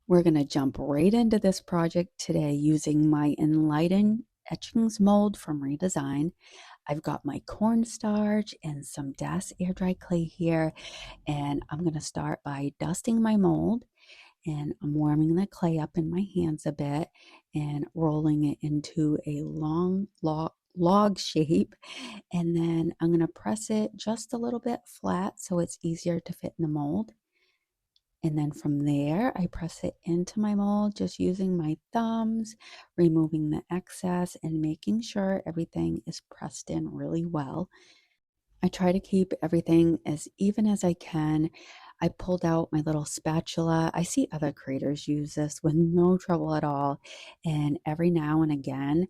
We're going to jump right into this project today using my Enlighten etchings mold from Redesign. I've got my cornstarch and some Das air dry clay here, and I'm going to start by dusting my mold, and I'm warming the clay up in my hands a bit and rolling it into a long log shape, and then I'm going to press it just a little bit flat so it's easier to fit in the mold. And then from there, I press it into my mold, just using my thumbs, removing the excess and making sure everything is pressed in really well. I try to keep everything as even as I can. I pulled out my little spatula. I see other creators use this with no trouble at all. And every now and again,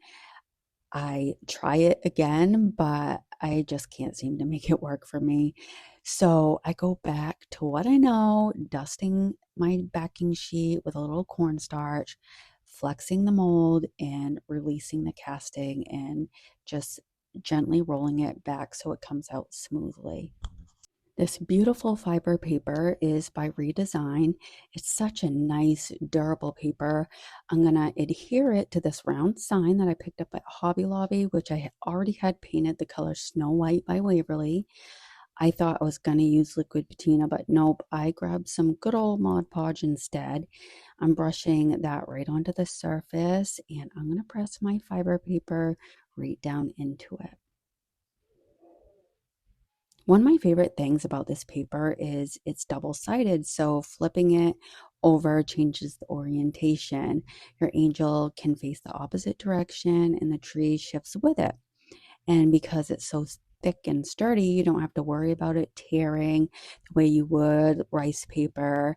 I try it again, but I just can't seem to make it work for me. So I go back to what I know, dusting my backing sheet with a little cornstarch, flexing the mold and releasing the casting and just gently rolling it back so it comes out smoothly. This beautiful fiber paper is by Redesign. It's such a nice, durable paper. I'm going to adhere it to this round sign that I picked up at Hobby Lobby, which I already had painted the color Snow White by Waverly. I thought I was going to use liquid patina, but nope, I grabbed some good old Mod Podge instead. I'm brushing that right onto the surface, and I'm going to press my fiber paper right down into it. One of my favorite things about this paper is it's double-sided, so flipping it over changes the orientation. Your angel can face the opposite direction and the tree shifts with it. And because it's so thick and sturdy, you don't have to worry about it tearing the way you would rice paper.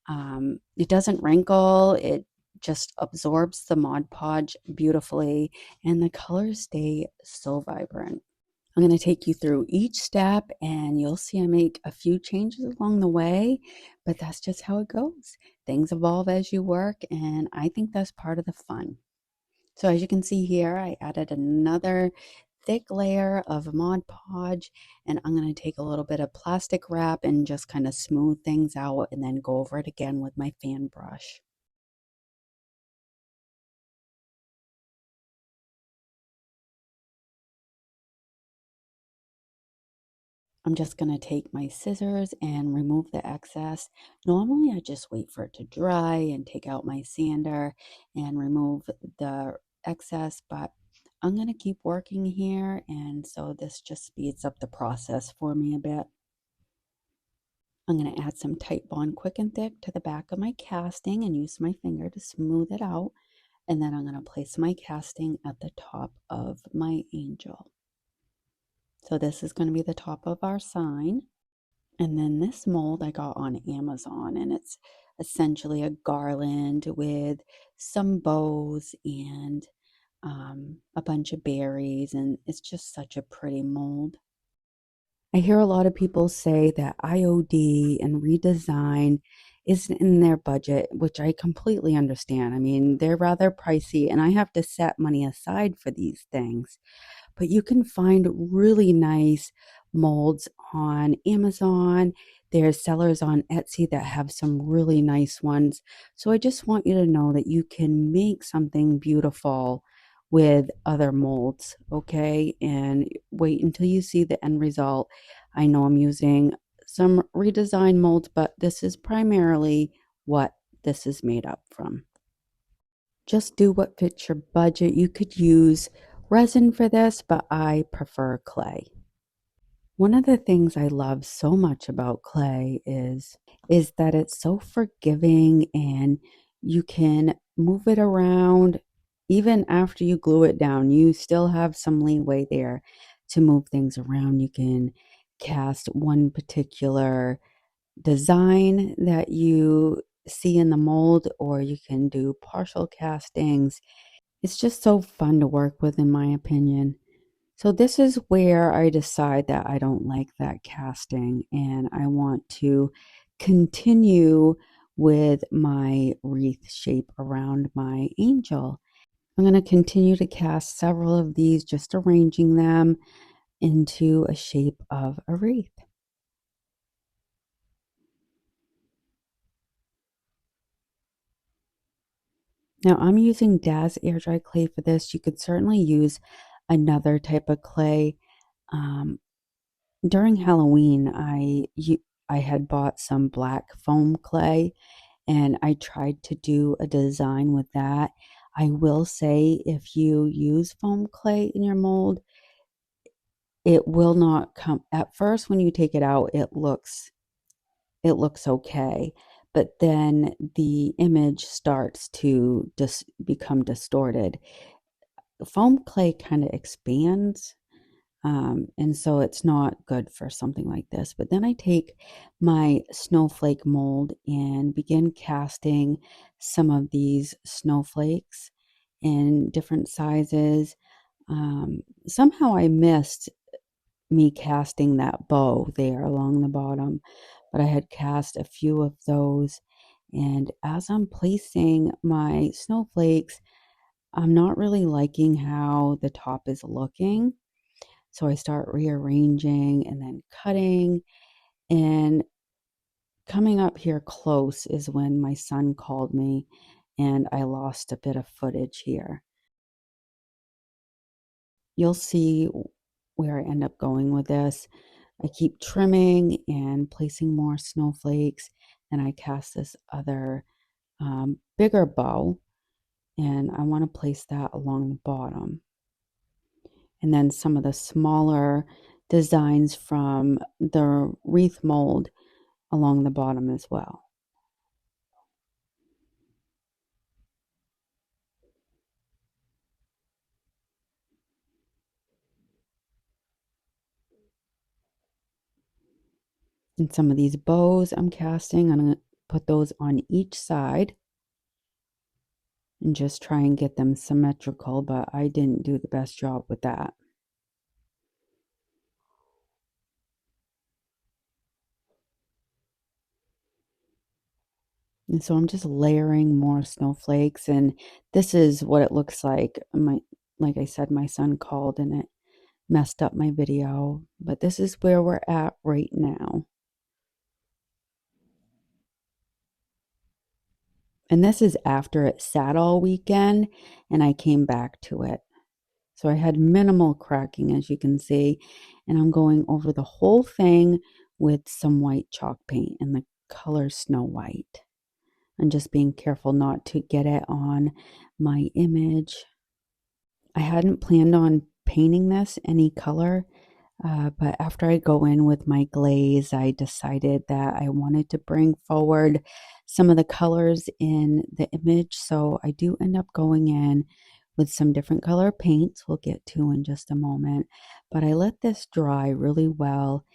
It doesn't wrinkle, it just absorbs the Mod Podge beautifully, and the colors stay so vibrant. I'm going to take you through each step and you'll see I make a few changes along the way, but that's just how it goes. Things evolve as you work, and I think that's part of the fun. So as you can see here, I added another thick layer of Mod Podge, and I'm going to take a little bit of plastic wrap and just kind of smooth things out and then go over it again with my fan brush. I'm just going to take my scissors and remove the excess. Normally, I just wait for it to dry and take out my sander and remove the excess, but I'm going to keep working here, and so this just speeds up the process for me a bit. I'm going to add some Type Bond Quick and Thick to the back of my casting and use my finger to smooth it out, and then I'm going to place my casting at the top of my angel. So this is going to be the top of our sign. And then this mold I got on Amazon, and it's essentially a garland with some bows and a bunch of berries, and it's just such a pretty mold. I hear a lot of people say that IOD and redesign isn't in their budget, which I completely understand. I mean, they're rather pricey, and I have to set money aside for these things. But you can find really nice molds on Amazon. There's sellers on Etsy that have some really nice ones. So I just want you to know that you can make something beautiful with other molds, okay? And wait until you see the end result. I know I'm using some redesigned molds, but this is primarily what this is made up from. Just do what fits your budget. You could use resin for this, but I prefer clay. One of the things I love so much about clay is that it's so forgiving, and you can move it around even after you glue it down. You still have some leeway there to move things around. You can cast one particular design that you see in the mold, or you can do partial castings. It's just so fun to work with, in my opinion. So this is where I decide that I don't like that casting and I want to continue with my wreath shape around my angel. I'm going to continue to cast several of these, just arranging them into a shape of a wreath. Now I'm using Daz air dry clay for this. You could certainly use another type of clay. Um, During Halloween, I had bought some black foam clay and I tried to do a design with that. I will say if you use foam clay in your mold, it will not come at first when you take it out, it looks okay, but then the image starts to just become distorted. Foam clay kind of expands, and so it's not good for something like this. But then I take my snowflake mold and begin casting some of these snowflakes in different sizes. Somehow I missed me casting that bow there along the bottom, but I had cast a few of those. And as I'm placing my snowflakes, I'm not really liking how the top is looking. So I start rearranging and then cutting. And coming up here close is when my son called me and I lost a bit of footage here. You'll see where I end up going with this. I keep trimming and placing more snowflakes. And I cast this other bigger bow and I want to place that along the bottom. And then some of the smaller designs from the wreath mold along the bottom as well. And some of these bows I'm casting, I'm going to put those on each side and just try and get them symmetrical, but I didn't do the best job with that. And so I'm just layering more snowflakes, and this is what it looks like. Like I said, my son called and it messed up my video, but this is where we're at right now. And this is after it sat all weekend and I came back to it. So I had minimal cracking, as you can see, and I'm going over the whole thing with some white chalk paint in the color Snow White. I'm just being careful not to get it on my image. I hadn't planned on painting this any color, but after I go in with my glaze, I decided that I wanted to bring forward some of the colors in the image. So I do end up going in with some different color paints we'll get to in just a moment. But I let this dry really well.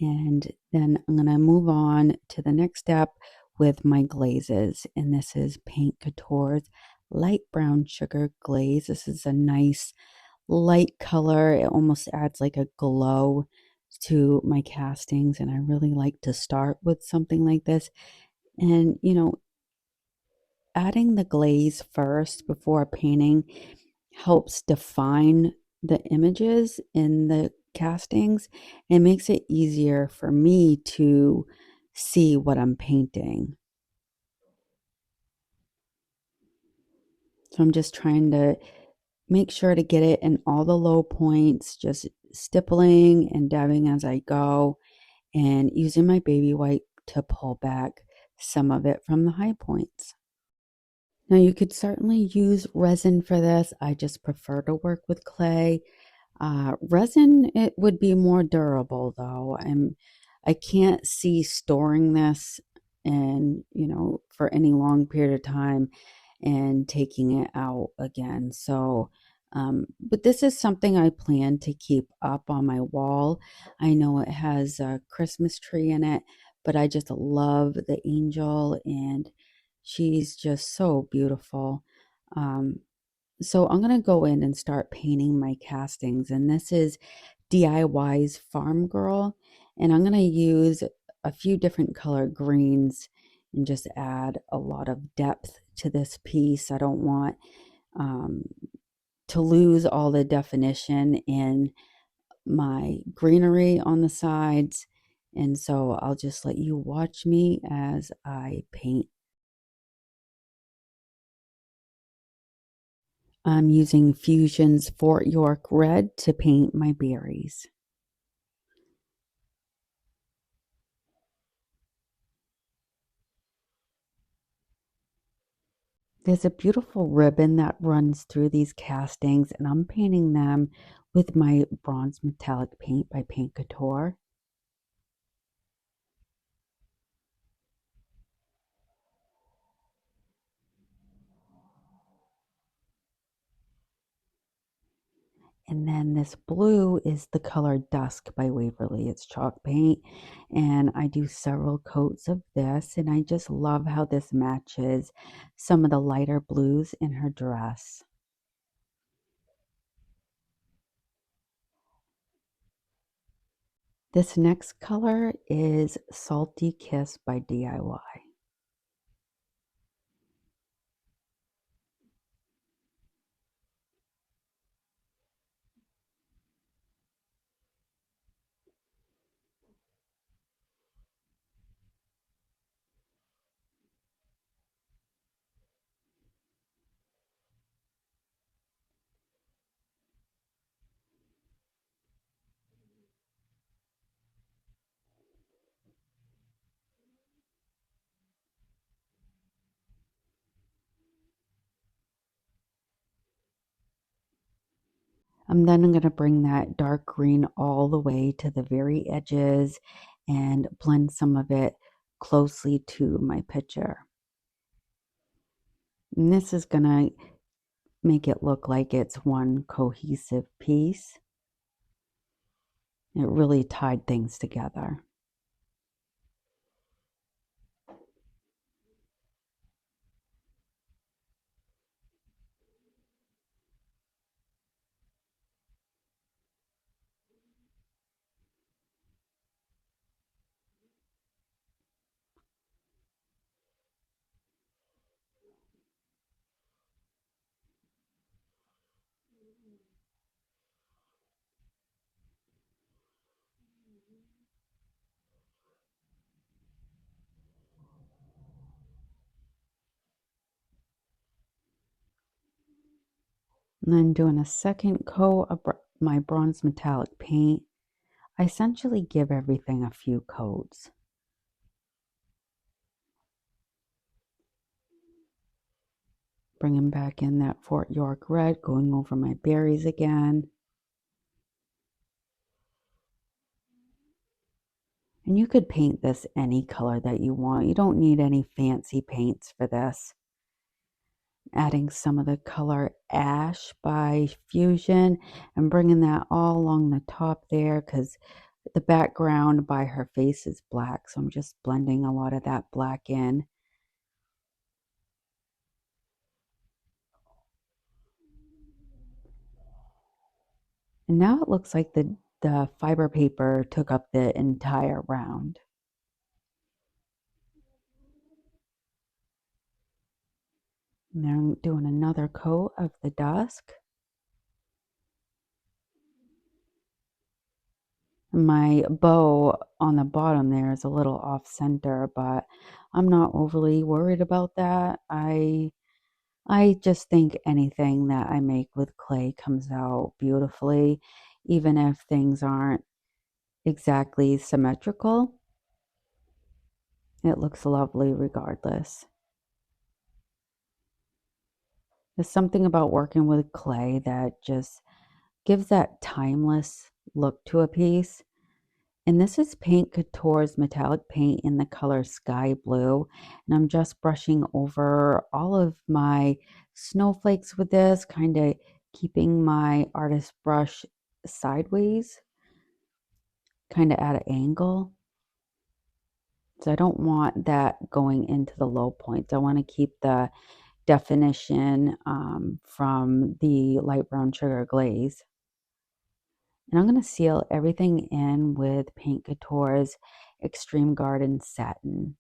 And then I'm going to move on to the next step with my glazes. And this is Paint Couture's light brown sugar glaze. This is a nice light color. It almost adds like a glow to my castings, and I really like to start with something like this. And adding the glaze first before painting helps define the images in the castings and makes it easier for me to see what I'm painting. So I'm just trying to make sure to get it in all the low points, just stippling and dabbing as I go, and using my baby wipe to pull back some of it from the high points. Now you could certainly use resin for this. I just prefer to work with clay. Resin, it would be more durable though. I can't see storing this and, for any long period of time and taking it out again. So, but this is something I plan to keep up on my wall. I know it has a Christmas tree in it, but I just love the angel and she's just so beautiful. Um, so I'm going to go in and start painting my castings. And this is DIY's Farm Girl. And I'm going to use a few different color greens and just add a lot of depth to this piece. I don't want um, to lose all the definition in my greenery on the sides. And so I'll just let you watch me as I paint. I'm using Fusion's Fort York Red to paint my berries. There's a beautiful ribbon that runs through these castings, and I'm painting them with my bronze metallic paint by Paint Couture. And then this blue is the color Dusk by Waverly. It's chalk paint, and I do several coats of this, and I just love how this matches some of the lighter blues in her dress. This next color is Salty Kiss by DIY. And then I'm going to bring that dark green all the way to the very edges and blend some of it closely to my picture. And this is going to make it look like it's one cohesive piece. It really tied things together. And then doing a second coat of my bronze metallic paint. I essentially give everything a few coats. Bringing back in that Fort York red, going over my berries again. And you could paint this any color that you want. You don't need any fancy paints for this. Adding some of the color Ash by Fusion and bringing that all along the top there because the background by her face is black. So I'm just blending a lot of that black in. And now it looks like the fiber paper took up the entire round. And then I'm doing another coat of the dusk. My bow on the bottom there is a little off center, but I'm not overly worried about that. I just think anything that I make with clay comes out beautifully, even if things aren't exactly symmetrical. It looks lovely regardless. There's something about working with clay that just gives that timeless look to a piece. And this is Paint Couture's metallic paint in the color Sky Blue. And I'm just brushing over all of my snowflakes with this, kind of keeping my artist brush sideways, kind of at an angle. So I don't want that going into the low points. I want to keep the definition from the light brown sugar glaze. And I'm going to seal everything in with Paint Couture's Extreme Garden Satin.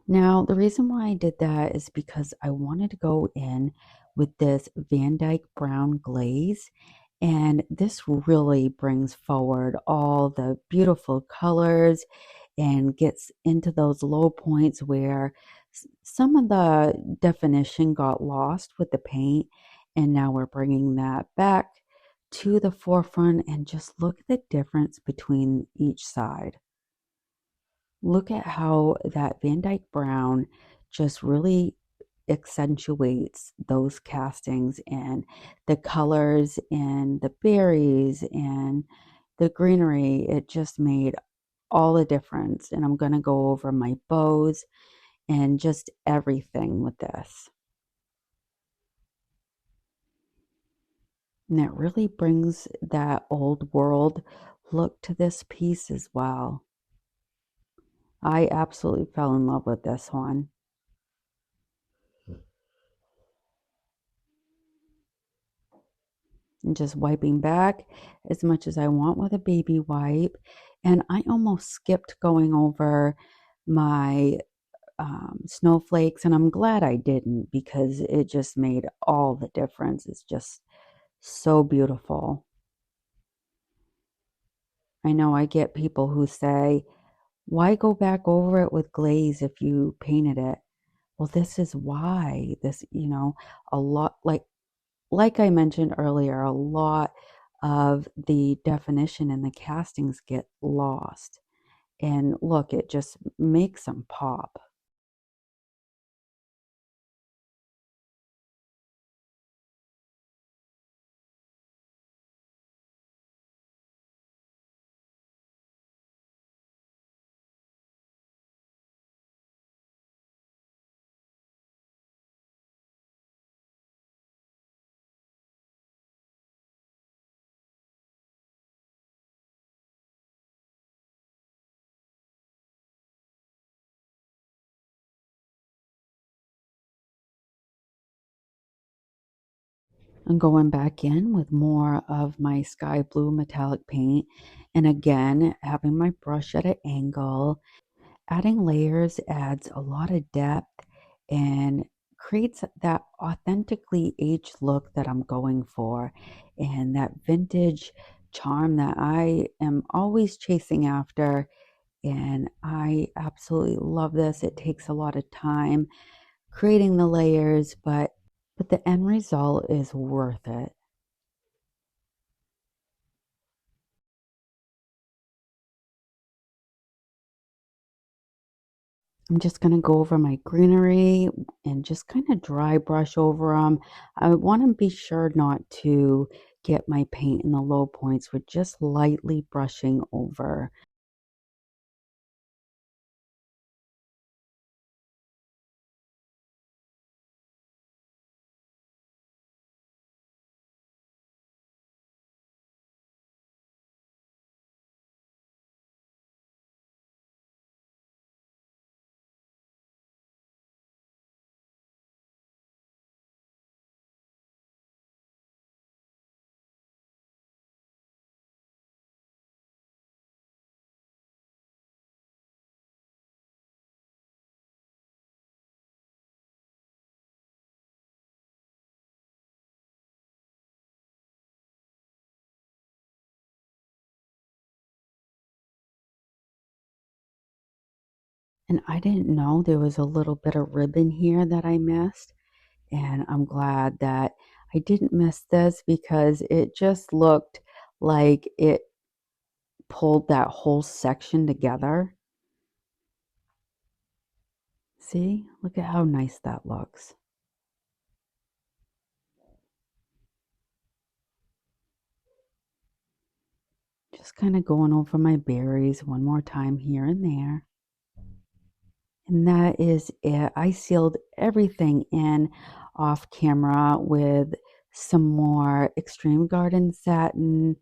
Now, the reason why I did that is because I wanted to go in with this Van Dyke Brown glaze, And this really brings forward all the beautiful colors and gets into those low points where some of the definition got lost with the paint. And now we're bringing that back to the forefront, and just look at the difference between each side. Look at how that Van Dyke brown just really accentuates those castings, and the colors and the berries and the greenery. It just made all the difference. And I'm going to go over my bows and just everything with this. And it really brings that old world look to this piece as well. I absolutely fell in love with this one. And just wiping back as much as I want with a baby wipe. And I almost skipped going over my snowflakes, and I'm glad I didn't, because it just made all the difference. It's just so beautiful. I know I get people who say, why go back over it with glaze if you painted it? Well, this is why. This, a lot, like I mentioned earlier, a lot of the definition and the castings get lost. And look, it just makes them pop. I'm going back in with more of my sky blue metallic paint. And again, having my brush at an angle, adding layers adds a lot of depth and creates that authentically aged look that I'm going for, and that vintage charm that I am always chasing after. And I absolutely love this. It takes a lot of time creating the layers, but the end result is worth it. I'm just going to go over my greenery and just kind of dry brush over them. I want to be sure not to get my paint in the low points with just lightly brushing over. And I didn't know there was a little bit of ribbon here that I missed. And I'm glad that I didn't miss this, because it just looked like it pulled that whole section together. See, look at how nice that looks. Just kind of going over my berries one more time here and there. And that is it. I sealed everything in off camera with some more Extreme Garden satin.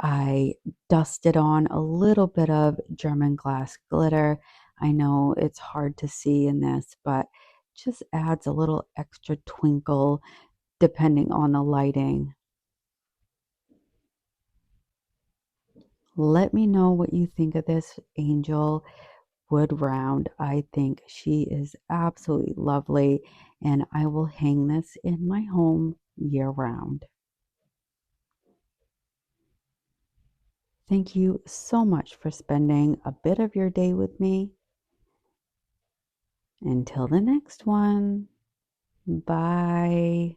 I dusted on a little bit of German glass glitter. I know it's hard to see in this, but just adds a little extra twinkle depending on the lighting. Let me know what you think of this angel wood round. I think she is absolutely lovely, and I will hang this in my home year round. Thank you so much for spending a bit of your day with me. Until the next one, bye.